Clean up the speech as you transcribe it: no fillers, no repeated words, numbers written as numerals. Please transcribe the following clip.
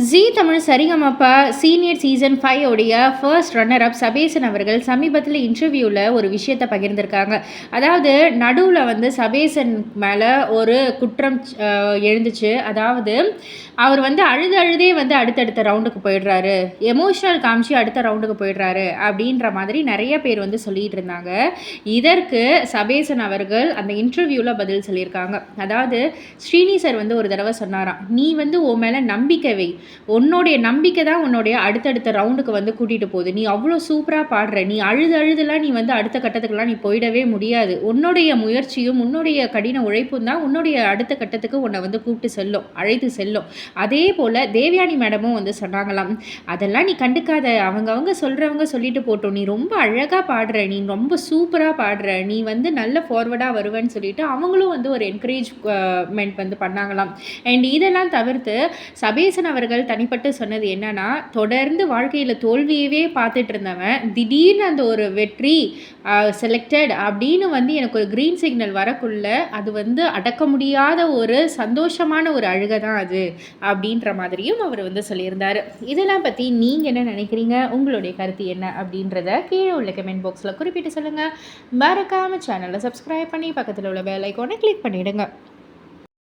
ஜீ Tamil Sa Re Ga Ma Pa senior season 5 உடைய first runner up Sabesan அவர்கள் சமீபத்தில் இன்டர்வியூவில் ஒரு விஷயத்தை பகிர்ந்திருக்காங்க. அதாவது நடுவில் வந்து சபேசன் மேலே ஒரு குற்றம் எழுந்துச்சு. அதாவது அவர் வந்து அழுதே வந்து அடுத்தடுத்த ரவுண்டுக்கு போயிடுறாரு, எமோஷனல் காமிச்சு அடுத்த ரவுண்டுக்கு போயிடுறாரு அப்படின்ற மாதிரி நிறைய பேர் வந்து சொல்லிட்டு இருந்தாங்க. இதற்கு சபேசன் அவர்கள் அந்த இன்டர்வியூவில் பதில் சொல்லியிருக்காங்க. அதாவது ஸ்ரீனி சார் வந்து ஒரு தடவை சொன்னாராம், நீ வந்து உன் மேலே நம்பிக்கை வை, உன்னுடைய நம்பிக்கை தான் உன்னுடைய அடுத்தடுத்த ரவுண்டுக்கு வந்து கூட்டிகிட்டு போகுது, நீ அவ்வளோ சூப்பராக பாடுற, நீ அழுதுலாம் நீ வந்து அடுத்த கட்டத்துக்குலாம் நீ போயிடவே முடியாது, உன்னுடைய முயற்சியும் உன்னுடைய கடின உழைப்பும் தான் உன்னுடைய அடுத்த கட்டத்துக்கு உன்னை வந்து கூப்பிட்டு செல்லும், அழைத்து செல்லும். அதே போல் தேவயானி மேடமும் வந்து சொன்னாங்களாம், அதெல்லாம் நீ கண்டுக்காத, அவங்க சொல்கிறவங்க சொல்லிட்டு போட்டோம், நீ ரொம்ப அழகாக பாடுற, நீ ரொம்ப சூப்பராக பாடுற, நீ வந்து நல்ல ஃபார்வர்டாக வருவேன்னு சொல்லிட்டு அவங்களும் வந்து ஒரு என்கரேஜ்மெண்ட் வந்து பண்ணாங்களாம். அண்ட் இதெல்லாம் தவிர்த்து சபேசன் அவர்கள் தனிப்பட்டு சொன்னது என்னன்னா, தொடர்ந்து வாழ்க்கையில் தோல்வியவே பார்த்துட்டு இருந்தவன் திடீர்னு அந்த ஒரு வெற்றி செலக்டட் அப்படின்னு வந்து எனக்கு ஒரு க்ரீன் சிக்னல் வரக்குள்ள அது வந்து அடக்க முடியாத ஒரு சந்தோஷமான ஒரு அழுகை தான் அது அப்படின்ற மாதிரியும் அவர் வந்து சொல்லியிருந்தார். இதெல்லாம் பற்றி நீங்கள் என்ன நினைக்கிறீங்க, உங்களுடைய கருத்து என்ன அப்படின்றத கீழே உள்ள கமெண்ட் பாக்ஸில் குறிப்பிட்டு சொல்லுங்கள். மறக்காமல் சேனலை சப்ஸ்கிரைப் பண்ணி பக்கத்தில் உள்ள பெல் ஐக்கானை கிளிக் பண்ணிவிடுங்க.